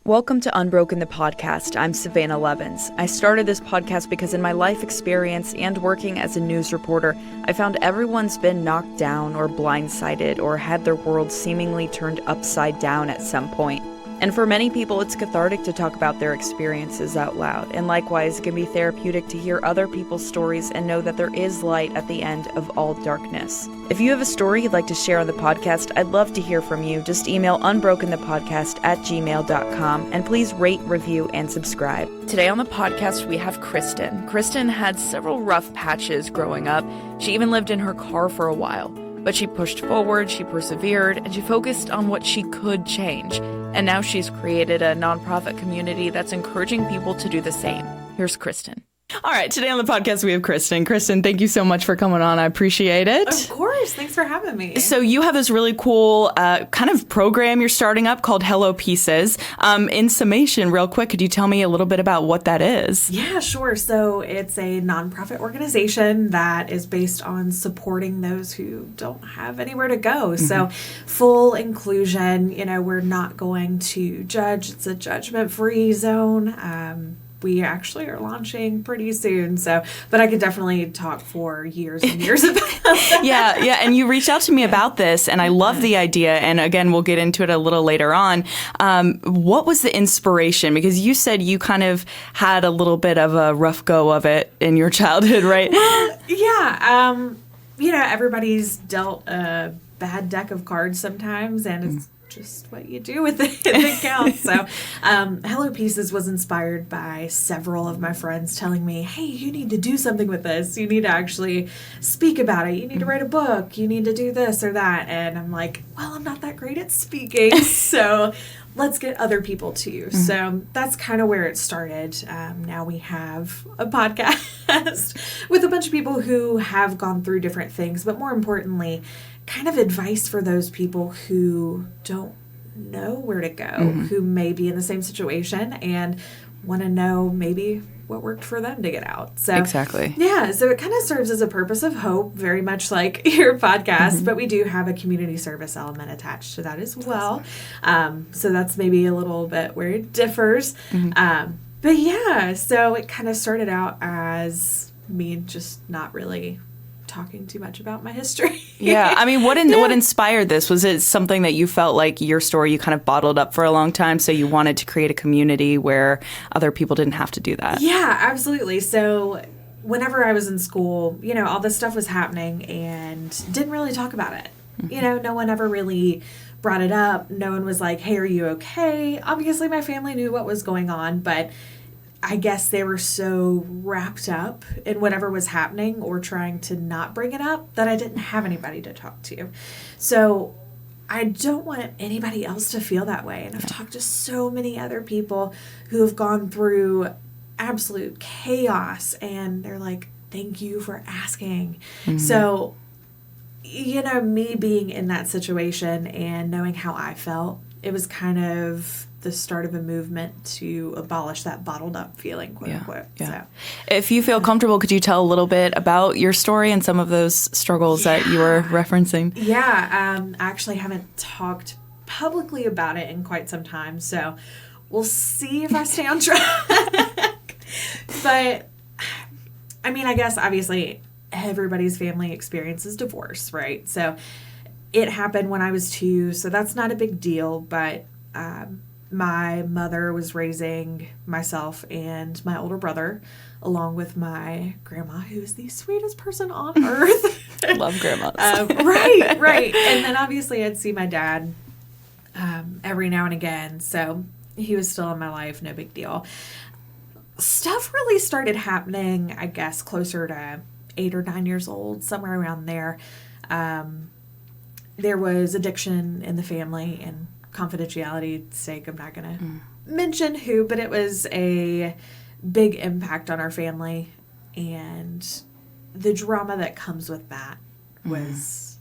Welcome to Unbroken the podcast. I'm Savannah Levins. I started this podcast because in my life experience and working as a news reporter, I found everyone's been knocked down or blindsided or had their world seemingly turned upside down at some point. And for many people, it's cathartic to talk about their experiences out loud. And likewise, it can be therapeutic to hear other people's stories and know that there is light at the end of all darkness. If you have a story you'd like to share on the podcast, I'd love to hear from you. Just email unbrokenthepodcast@gmail.com and please rate, review, and subscribe. Today on the podcast, we have Kristin. Kristin had several rough patches growing up. She even lived in her car for a while. But she pushed forward, she persevered, and she focused on what she could change. And now she's created a nonprofit community that's encouraging people to do the same. Here's Kristin. All right, today on the podcast, we have Kristin. Kristin, thank you so much for coming on. I appreciate it. Of course. Thanks for having me. So you have this really cool kind of program you're starting up called Hello Pieces. In summation, real quick, could you tell me a little bit about what that is? Yeah, sure. So it's a nonprofit organization that is based on supporting those who don't have anywhere to go. Mm-hmm. So full inclusion, we're not going to judge. It's a judgment-free zone. We actually are launching pretty soon, but I could definitely talk for years and years about that. Yeah, and you reached out to me about this, and I love the idea, and again, we'll get into it a little later on. What was the inspiration? Because you said you kind of had a little bit of a rough go of it in your childhood, right? Well, yeah. Everybody's dealt a bad deck of cards sometimes, and it's just what you do with it that counts. So Hello Pieces was inspired by several of my friends telling me, hey, you need to do something with this. You need to actually speak about it. You need to write a book. You need to do this or that. And I'm like, well, I'm not that great at speaking, so let's get other people to. Mm-hmm. So that's kind of where it started. Now we have a podcast with a bunch of people who have gone through different things, but more importantly, kind of advice for those people who don't know where to go, mm-hmm. who may be in the same situation and want to know maybe what worked for them to get out. So exactly. Yeah, so it kind of serves as a purpose of hope, very much like your podcast, mm-hmm. but we do have a community service element attached to that as well. So that's maybe a little bit where it differs. Mm-hmm. But yeah, so it kind of started out as me just not really talking too much about my history. Yeah. I mean, what inspired this? Was it something that you felt like your story you kind of bottled up for a long time, so you wanted to create a community where other people didn't have to do that? Yeah, absolutely. So whenever I was in school, all this stuff was happening and didn't really talk about it. Mm-hmm. No one ever really brought it up. No one was like, hey, are you okay? Obviously, my family knew what was going on, but I guess they were so wrapped up in whatever was happening or trying to not bring it up that I didn't have anybody to talk to. So I don't want anybody else to feel that way. And I've talked to so many other people who have gone through absolute chaos, and they're like, thank you for asking. Mm-hmm. So, me being in that situation and knowing how I felt, it was kind of the start of a movement to abolish that bottled up feeling, quote unquote. Yeah. So, if you feel comfortable, could you tell a little bit about your story and some of those struggles that you were referencing? Yeah, I actually haven't talked publicly about it in quite some time, so we'll see if I stay on track. But, I mean, I guess obviously everybody's family experiences divorce, right? So it happened when I was 2, so that's not a big deal, but my mother was raising myself and my older brother, along with my grandma, who is the sweetest person on earth. Love grandmas. Right. And then obviously I'd see my dad every now and again, so he was still in my life, no big deal. Stuff really started happening, I guess, closer to 8 or 9 years old, somewhere around there. There was addiction in the family, and confidentiality's sake, I'm not going to mention who, but it was a big impact on our family, and the drama that comes with that was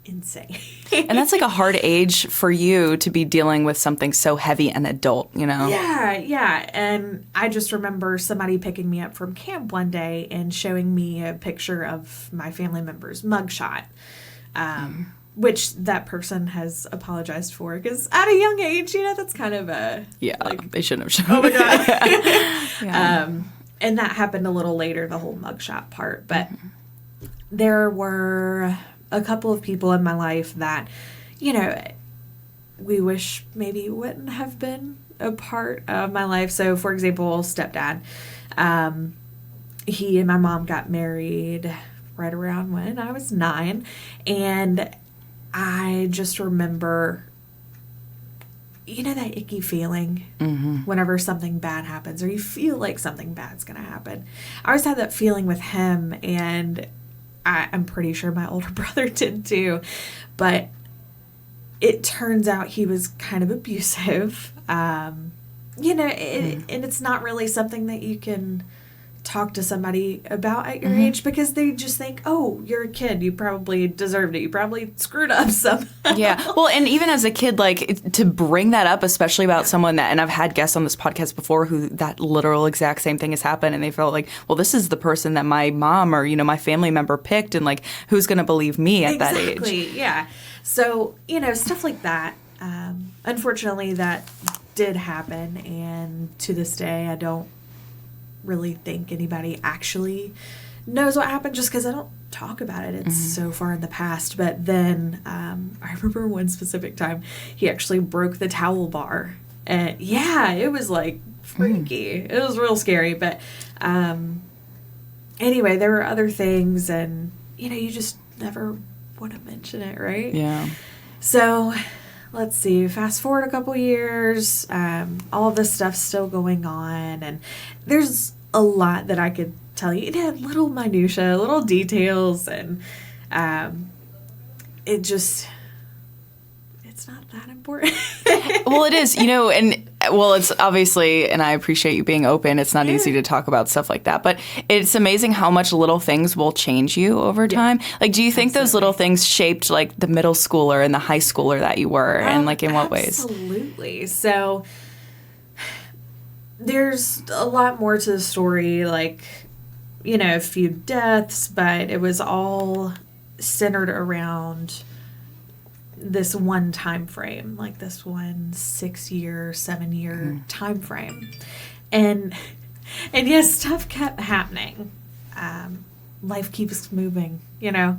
insane. And that's like a hard age for you to be dealing with something so heavy and adult, Yeah. And I just remember somebody picking me up from camp one day and showing me a picture of my family member's mugshot. which that person has apologized for, because at a young age, that's kind of a... Yeah, they shouldn't have shown. Oh, my God. Yeah. And that happened a little later, the whole mugshot part. But there were a couple of people in my life that, we wish maybe wouldn't have been a part of my life. So, for example, stepdad. He and my mom got married right around when I was 9. And I just remember, that icky feeling whenever something bad happens, or you feel like something bad's going to happen. I always had that feeling with him, and I'm pretty sure my older brother did too. But it turns out he was kind of abusive. And it's not really something that you can talk to somebody about at your age, because they just think, oh, you're a kid, you probably deserved it, you probably screwed up somehow. Yeah. Well, and even as a kid, like, to bring that up, especially about someone that, and I've had guests on this podcast before who that literal exact same thing has happened, and they felt like, well, this is the person that my mom or my family member picked, and like, who's going to believe me at that age? Exactly. Yeah. So stuff like that. Unfortunately, that did happen, and to this day, I don't really think anybody actually knows what happened, just because I don't talk about it. It's so far in the past. But then I remember one specific time he actually broke the towel bar, and it was like freaky. It was real scary. But anyway, there were other things, and you just never want to mention it, right? Yeah. So let's see, fast forward a couple years, all of this stuff's still going on, and there's a lot that I could tell you. It had little minutia, little details, and it's not that important. Well, it is, it's obviously, and I appreciate you being open. It's not easy to talk about stuff like that, but it's amazing how much little things will change you over time. Like, do you think those little things shaped like the middle schooler and the high schooler that you were, and like in what ways? Absolutely. So there's a lot more to the story, like, a few deaths, but it was all centered around this one time frame, like this one 6-year, 7-year time frame. And yes, stuff kept happening. Life keeps moving, Yeah.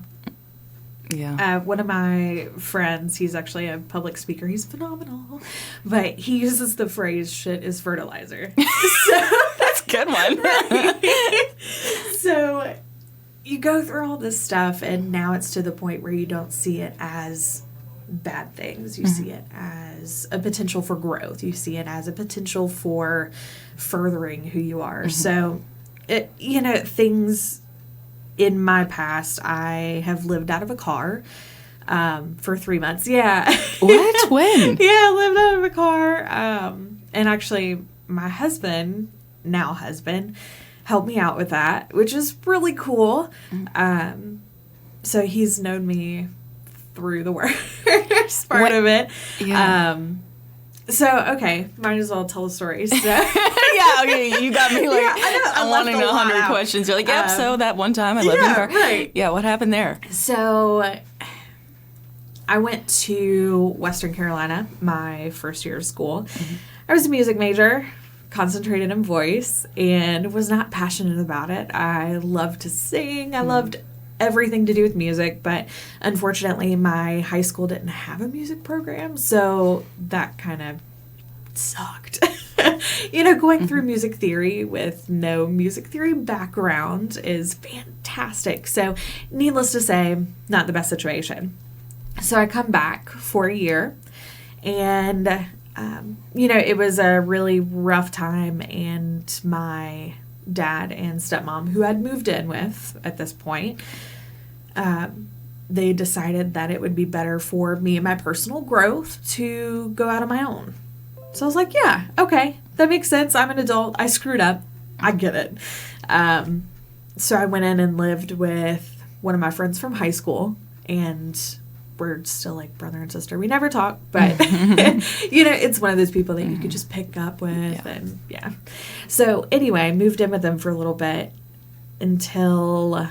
One of my friends, he's actually a public speaker. He's phenomenal. But he uses the phrase, shit is fertilizer. That's a good one. Right? So you go through all this stuff, and now it's to the point where you don't see it as bad things. You see it as a potential for growth. You see it as a potential for furthering who you are. So, things in my past, I have lived out of a car for 3 months. Yeah. What? When? I lived out of a car. And actually, my now husband, helped me out with that, which is really cool. So he's known me through the worst part of it. Yeah. Okay, might as well tell the story. So. Yeah, okay, you got me like, I want to know 100 questions. You're like, yep, so that one time I lived in a car. Right. Yeah, what happened there? So I went to Western Carolina my first year of school. I was a music major, concentrated in voice, and was not passionate about it. I loved to sing. I loved everything to do with music, but unfortunately my high school didn't have a music program, so that kind of sucked. Going through music theory with no music theory background is fantastic. So needless to say, not the best situation. So I come back for a year, and it was a really rough time, and my dad and stepmom, who I'd moved in with at this point, they decided that it would be better for me and my personal growth to go out on my own. So I was like, yeah, okay, that makes sense. I'm an adult. I screwed up. I get it. So I went in and lived with one of my friends from high school, and we're still like brother and sister. We never talk, but it's one of those people that you could just pick up with. And so anyway, I moved in with them for a little bit until,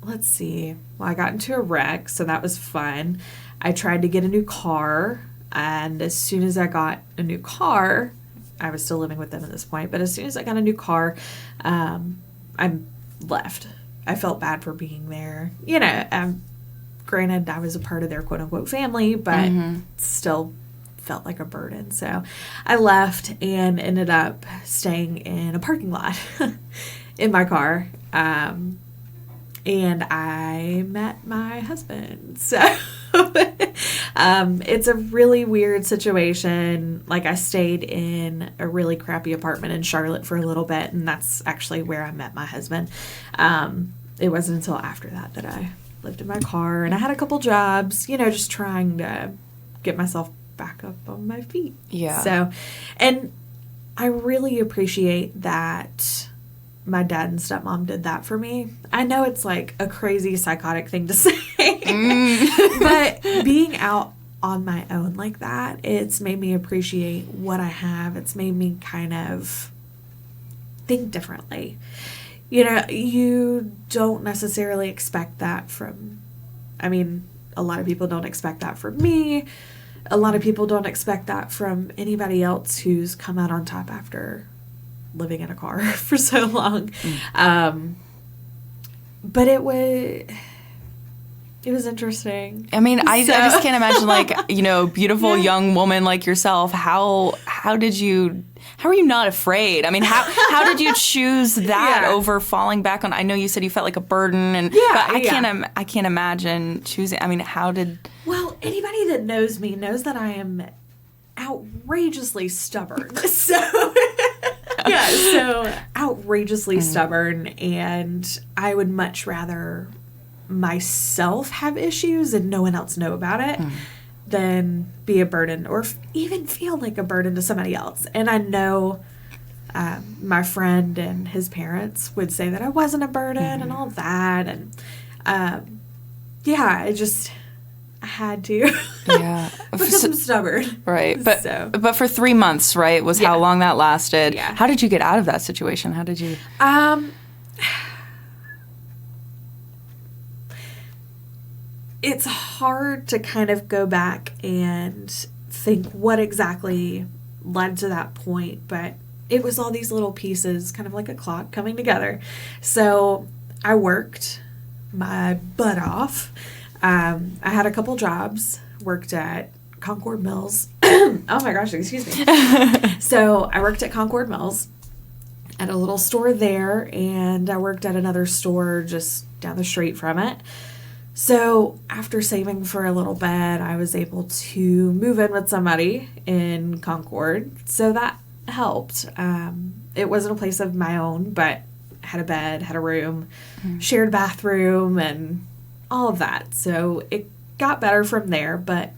let's see, I got into a wreck, so that was fun. I tried to get a new car, and as soon as I got a new car, I was still living with them at this point, but as soon as I got a new car, I left. I felt bad for being there. You know, granted, I was a part of their quote-unquote family, but still felt like a burden. So I left and ended up staying in a parking lot in my car. And I met my husband. So it's a really weird situation. Like, I stayed in a really crappy apartment in Charlotte for a little bit, and that's actually where I met my husband. It wasn't until after that I lived in my car, and I had a couple jobs, you know, just trying to get myself back up on my feet. Yeah. So, and I really appreciate that my dad and stepmom did that for me. I know it's like a crazy psychotic thing to say, but being out on my own like that, it's made me appreciate what I have. It's made me kind of think differently. You know, you don't necessarily expect that from, I mean, a lot of people don't expect that from me. A lot of people don't expect that from anybody else who's come out on top after living in a car for so long. But it was interesting. I mean, I just can't imagine, like, you know, beautiful young woman like yourself. How were you not afraid? I mean, how did you choose that over falling back on? I know you said you felt like a burden, and but I can't imagine choosing. I mean, Well, anybody that knows me knows that I am outrageously stubborn. So outrageously stubborn, and I would much rather myself have issues and no one else know about it than be a burden or even feel like a burden to somebody else. And I know my friend and his parents would say that I wasn't a burden and all that. And I had to. Yeah. Because I'm stubborn. Right. But for 3 months, right, was how long that lasted. Yeah. How did you get out of that situation? How did you... It's hard to kind of go back and think what exactly led to that point, but it was all these little pieces, kind of like a clock, coming together. So I worked my butt off. I had a couple jobs, worked at Concord Mills. Oh my gosh, excuse me. So I worked at Concord Mills at a little store there, and I worked at another store just down the street from it. So after saving for a little bit, I was able to move in with somebody in Concord. So that helped. It wasn't a place of my own, but had a bed, had a room, shared bathroom, and all of that. So it got better from there. But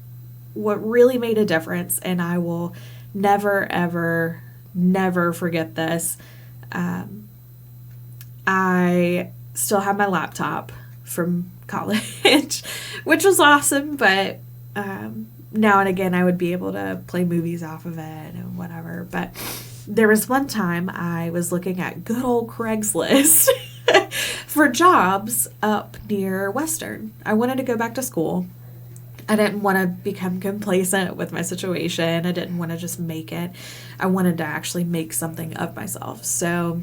what really made a difference, and I will never, ever, never forget this, I still have my laptop from college, which was awesome, but now and again I would be able to play movies off of it and whatever. But there was one time I was looking at good old Craigslist for jobs up near Western. I wanted to go back to school. I didn't want to become complacent with my situation. I didn't want to just make it. I wanted to actually make something of myself. So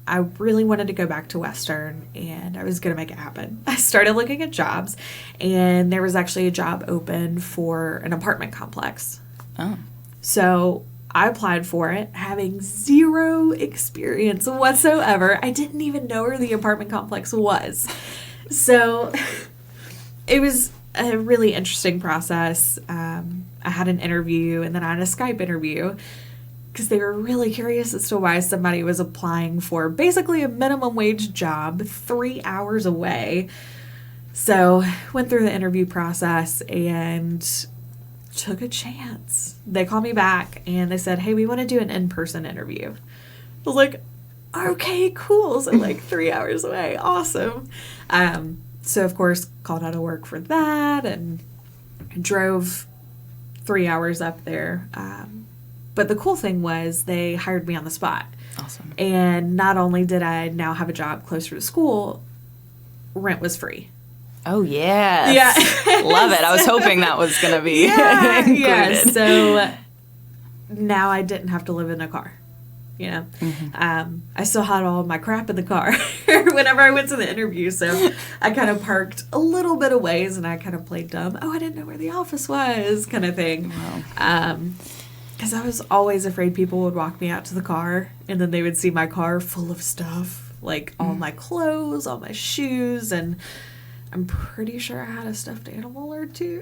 I really wanted to go back to Western, and I was going to make it happen. I started looking at jobs, and there was actually a job open for an apartment complex. Oh. So I applied for it, having zero experience whatsoever. I didn't even know where the apartment complex was. So it was a really interesting process. I had an interview, and then I had a Skype interview, because they were really curious as to why somebody was applying for basically a minimum wage job 3 hours away. So went through the interview process and took a chance. They called me back and they said, hey, we want to do an in-person interview. I was like, okay, cool. So like 3 hours away. Awesome. So of course called out of work for that and drove 3 hours up there. But the cool thing was they hired me on the spot. Awesome. And not only did I now have a job closer to school, rent was free. Oh, yes. Yeah. Love it. I was hoping that was going to be included. Yeah. So now I didn't have to live in a car. You know, I still had all of my crap in the car whenever I went to the interview. So I kind of parked a little bit of ways and I kind of played dumb. Oh, I didn't know where the office was, kind of thing. Wow. Because I was always afraid people would walk me out to the car and then they would see my car full of stuff, like all my clothes, all my shoes, and I'm pretty sure I had a stuffed animal or two.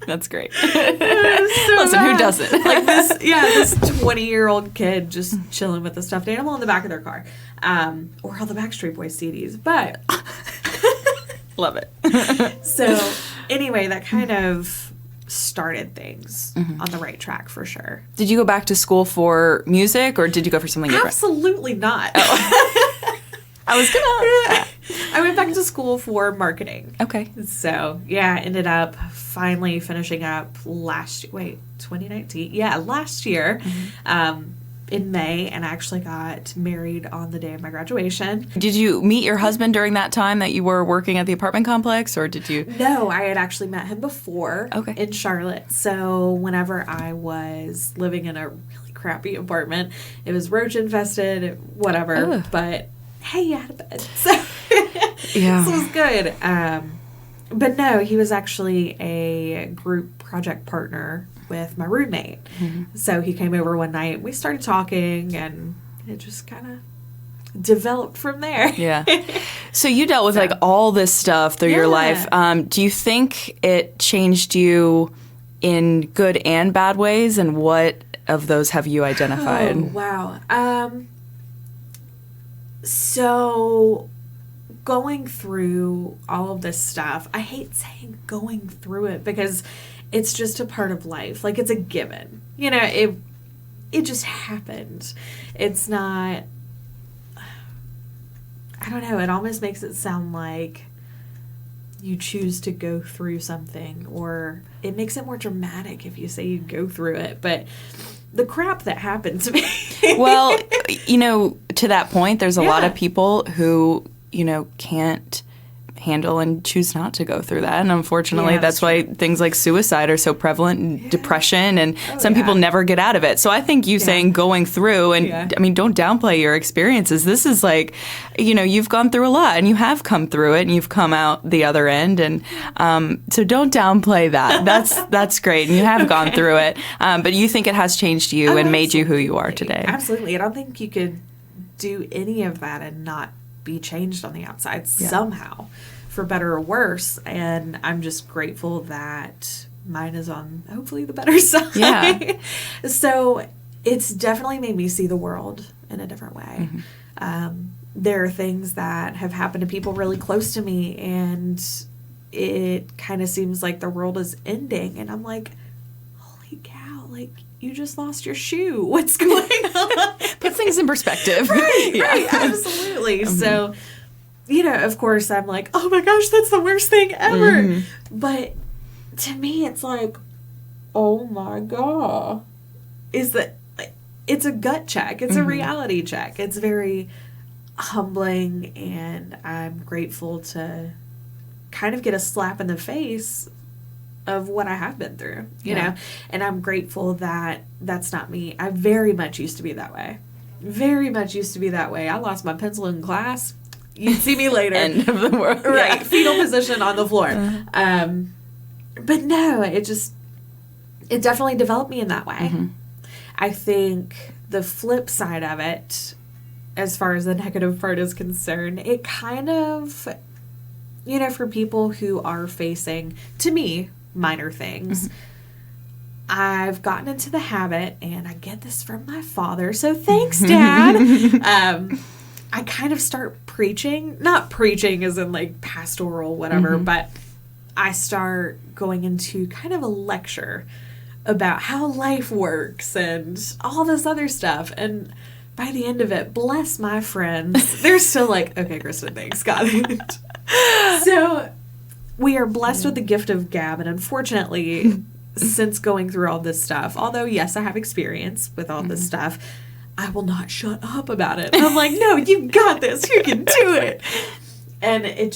That's great. So Listen, who doesn't? Like this 20-year-old kid just chilling with a stuffed animal in the back of their car. Or all the Backstreet Boys CDs. But love it. So anyway, that kind of started things on the right track for sure. Did you go back to school for music or did you go for something different? Absolutely not. I was gonna. I went back to school for marketing. Okay. So, yeah, I ended up finally finishing up 2019? Yeah, last year in May, and I actually got married on the day of my graduation. Did you meet your husband during that time that you were working at the apartment complex, or did you? No, I had actually met him before in Charlotte. So, whenever I was living in a really crappy apartment, it was roach infested, whatever, but hey, you had a bed. So, yeah. So it was good. But no, he was actually a group project partner with my roommate. So he came over one night, we started talking, and it just kind of developed from there. Yeah. So you dealt with like all this stuff through your life. Do you think it changed you in good and bad ways? And what of those have you identified? Oh, wow. So going through all of this stuff, I hate saying going through it because it's just a part of life. Like, it's a given. You know, it just happened. It's not, I don't know, it almost makes it sound like you choose to go through something, or it makes it more dramatic if you say you go through it. But the crap that happened to me. Well, you know, to that point, there's a lot of people who, you know, can't handle and choose not to go through that. And unfortunately, that's why things like suicide are so prevalent, and depression, and some people never get out of it. So I think you saying going through, and I mean, don't downplay your experiences. This is like, you know, you've gone through a lot and you have come through it and you've come out the other end. And so don't downplay that. That's great. And you have gone through it. But you think it has changed you and made you who you are today. Absolutely. I don't think you could do any of that and not be changed on the outside somehow, for better or worse. And I'm just grateful that mine is on hopefully the better side. Yeah. So it's definitely made me see the world in a different way. There are things that have happened to people really close to me, and it kind of seems like the world is ending, and I'm like, holy cow, like, you just lost your shoe. What's going on? Put things in perspective. Right, absolutely. So, you know, of course, I'm like, oh my gosh, that's the worst thing ever. But to me, it's like, oh my God. It's a gut check. It's a reality check. It's very humbling, and I'm grateful to kind of get a slap in the face of what I have been through, you know, and I'm grateful that that's not me. I very much used to be that way. Very much used to be that way. I lost my pencil in class. You'd see me later. End of the world. Right. Fetal position on the floor. But no, it definitely developed me in that way. I think the flip side of it, as far as the negative part is concerned, it kind of, you know, for people who are facing, to me, minor things, I've gotten into the habit, and I get this from my father, so thanks, Dad. I kind of start preaching, not preaching as in like pastoral, whatever, but I start going into kind of a lecture about how life works and all this other stuff. And by the end of it, bless my friends, they're still like, okay, Kristin, thanks, got it. So we are blessed with the gift of gab, and unfortunately, since going through all this stuff, although yes, I have experience with all this stuff, I will not shut up about it. I'm like, no, you got this. You can do it. And it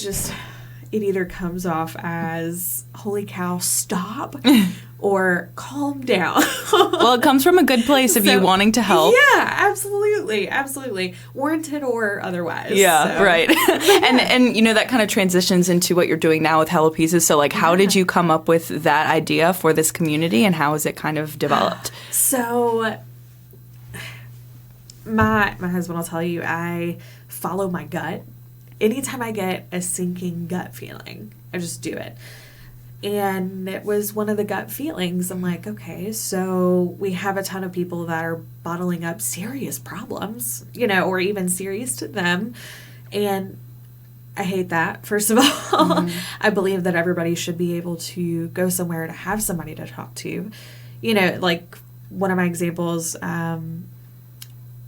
it either comes off as, holy cow, stop, or calm down. Well, it comes from a good place of you wanting to help. Yeah, absolutely. Warranted or otherwise. Yeah, so. Right. And you know, that kind of transitions into what you're doing now with Hello Pieces. So, like, how did you come up with that idea for this community, and how has it kind of developed? So, my husband will tell you, I follow my gut. Anytime I get a sinking gut feeling, I just do it. And it was one of the gut feelings. I'm like, okay, so we have a ton of people that are bottling up serious problems, you know, or even serious to them. And I hate that, first of all. I believe that everybody should be able to go somewhere to have somebody to talk to. You know, like one of my examples,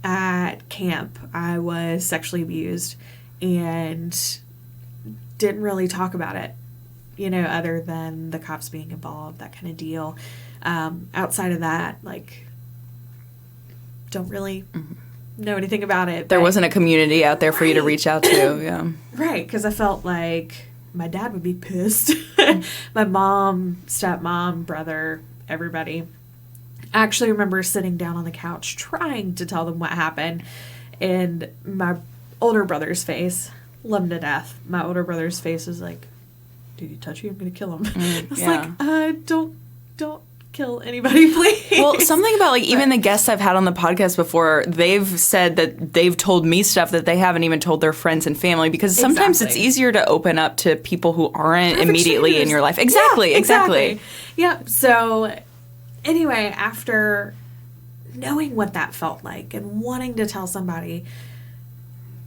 at camp, I was sexually abused and didn't really talk about it, you know, other than the cops being involved, that kind of deal. Outside of that, like, don't really know anything about it. There wasn't a community out there for you to reach out to, yeah. Right, because I felt like my dad would be pissed. My mom, stepmom, brother, everybody. I actually remember sitting down on the couch trying to tell them what happened, and my older brother's face, love him to death, my older brother's face was like, did he touch you? I'm going to kill him. I was like, don't kill anybody, please. Well, something about, like, even the guests I've had on the podcast before, they've said that they've told me stuff that they haven't even told their friends and family, because sometimes it's easier to open up to people who aren't immediately in your life. Exactly. Yep. So anyway, after knowing what that felt like and wanting to tell somebody,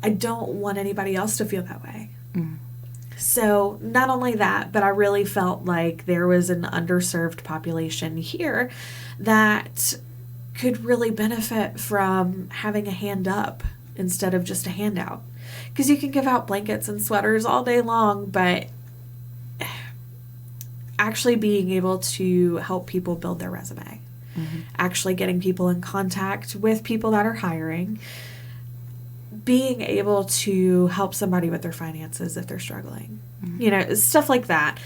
I don't want anybody else to feel that way. So not only that, but I really felt like there was an underserved population here that could really benefit from having a hand up instead of just a handout. Because you can give out blankets and sweaters all day long, but actually being able to help people build their resume, actually getting people in contact with people that are hiring, being able to help somebody with their finances if they're struggling, you know, stuff like that,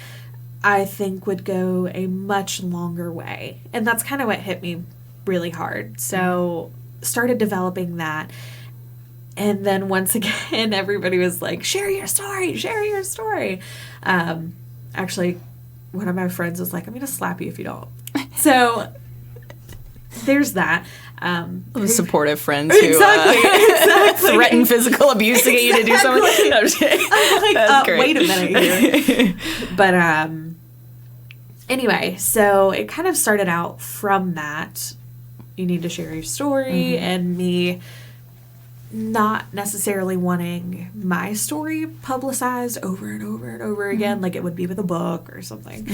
I think would go a much longer way. And that's kind of what hit me really hard. So started developing that. And then once again, everybody was like, share your story. Actually, one of my friends was like, I'm going to slap you if you don't. So there's that. Supportive friends who exactly. Threaten physical abuse to get you to do something. No, I'm just kidding. I'm like, wait a minute here. But anyway, so it kind of started out from that. You need to share your story, and me not necessarily wanting my story publicized over and over and over again, like it would be with a book or something.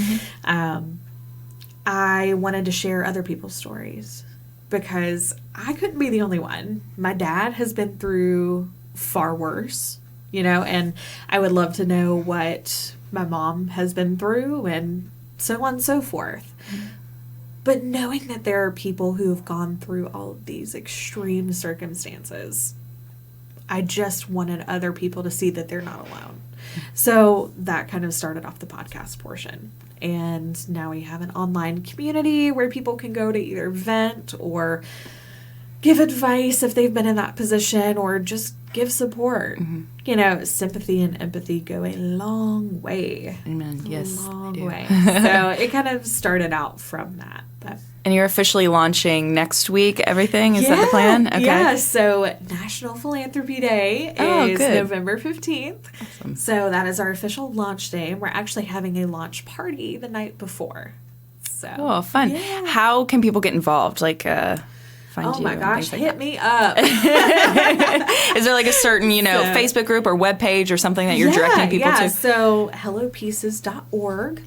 I wanted to share other people's stories, because I couldn't be the only one. My dad has been through far worse, you know, and I would love to know what my mom has been through and so on and so forth. But knowing that there are people who have gone through all of these extreme circumstances, I just wanted other people to see that they're not alone. So that kind of started off the podcast portion. And now we have an online community where people can go to either vent or give advice if they've been in that position, or just give support. You know, sympathy and empathy go a long way. Amen. Yes. Long way. So it kind of started out from that. But. And you're officially launching next week, everything? Is that the plan? Okay. Yeah, so National Philanthropy Day is November 15th. Awesome. So that is our official launch day, and we're actually having a launch party the night before. So fun. Yeah. How can people get involved? Like, find you? Oh my gosh, hit me up. Is there like a certain, Facebook group or web page or something that you're directing people to? So hellopieces.org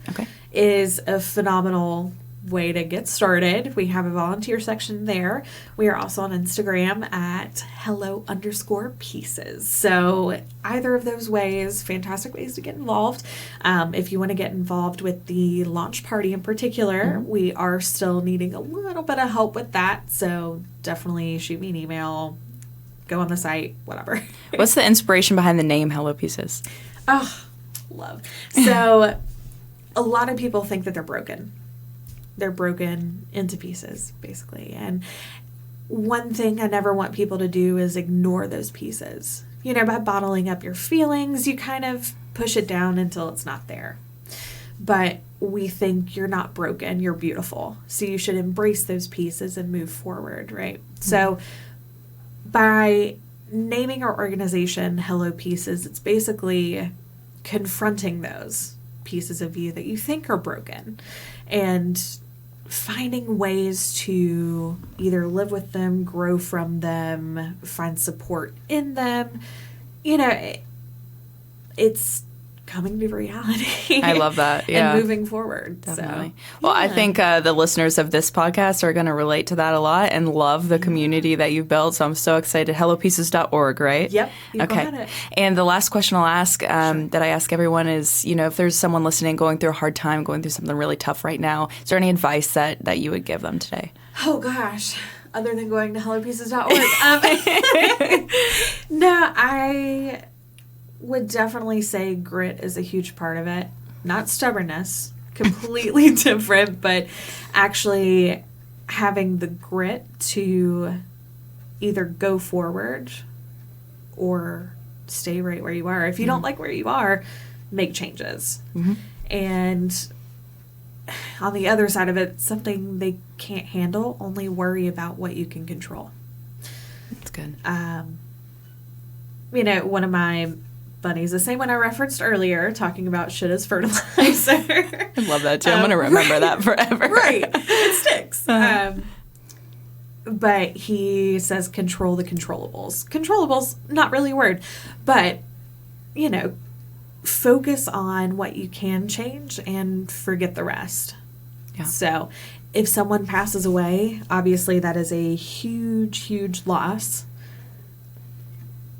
is a phenomenal way to get started. We have a volunteer section there. We are also on Instagram at hello_pieces. So either of those ways, fantastic ways to get involved. If you want to get involved with the launch party in particular, we are still needing a little bit of help with that. So definitely shoot me an email, go on the site, whatever. What's the inspiration behind the name Hello Pieces? Oh, Love. So a lot of people think that they're broken. They're broken into pieces, basically. And one thing I never want people to do is ignore those pieces. You know, by bottling up your feelings, you kind of push it down until it's not there. But we think you're not broken, you're beautiful. So you should embrace those pieces and move forward, right? Mm-hmm. So by naming our organization Hello Pieces, it's basically confronting those pieces of you that you think are broken and finding ways to either live with them, grow from them, find support in them. You know, it's coming to reality. I love that. Yeah. And moving forward. Definitely. So, well, I think the listeners of this podcast are going to relate to that a lot and love the community that you've built. So I'm so excited. HelloPieces.org, right? Yep. You okay. got it. And the last question I'll ask that I ask everyone is, you know, if there's someone listening going through a hard time, going through something really tough right now, is there any advice that you would give them today? Oh, gosh. Other than going to HelloPieces.org. No, I would definitely say grit is a huge part of it. Not stubbornness, completely different, but actually having the grit to either go forward or stay right where you are. If you don't like where you are, make changes. Mm-hmm. And on the other side of it, something they can't handle, only worry about what you can control. That's good. You know, one of my buddies, the same one I referenced earlier, talking about shit as fertilizer. I love that too. I'm going to remember that forever. Right. It sticks. But he says control the controllables. Controllables, not really a word, but, you know, focus on what you can change and forget the rest. Yeah. So if someone passes away, obviously that is a huge, huge loss,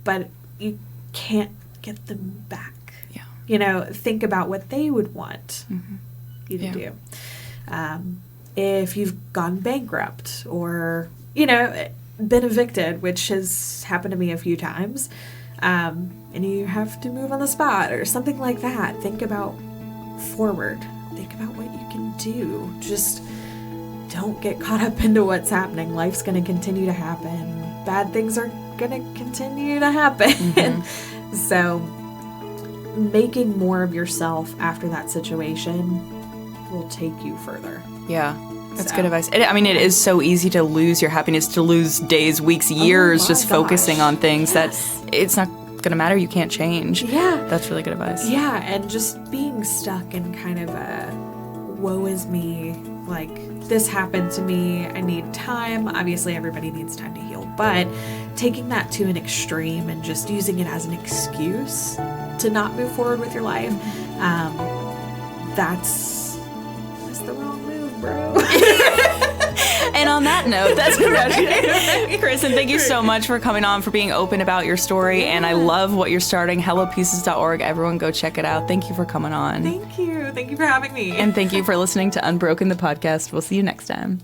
but you can't get them back. Yeah. You know, think about what they would want you to do. If you've gone bankrupt or, you know, been evicted, which has happened to me a few times, and you have to move on the spot or something like that, think about forward. Think about what you can do. Just don't get caught up into what's happening. Life's going to continue to happen. Bad things are going to continue to happen. So making more of yourself after that situation will take you further. Yeah. That's good advice. I mean, it is so easy to lose your happiness, to lose days, weeks, years, focusing on things that it's not going to matter. You can't change. Yeah. That's really good advice. Yeah. And just being stuck in kind of a woe is me, like this happened to me, I need time. Obviously, everybody needs time to heal. But taking that to an extreme and just using it as an excuse to not move forward with your life, that's the wrong move, bro. And on that note, that's Kristin, thank you so much for coming on, for being open about your story. And I love what you're starting, HelloPieces.org. Everyone go check it out. Thank you for coming on. Thank you. Thank you for having me. And thank you for listening to Unbroken, the podcast. We'll see you next time.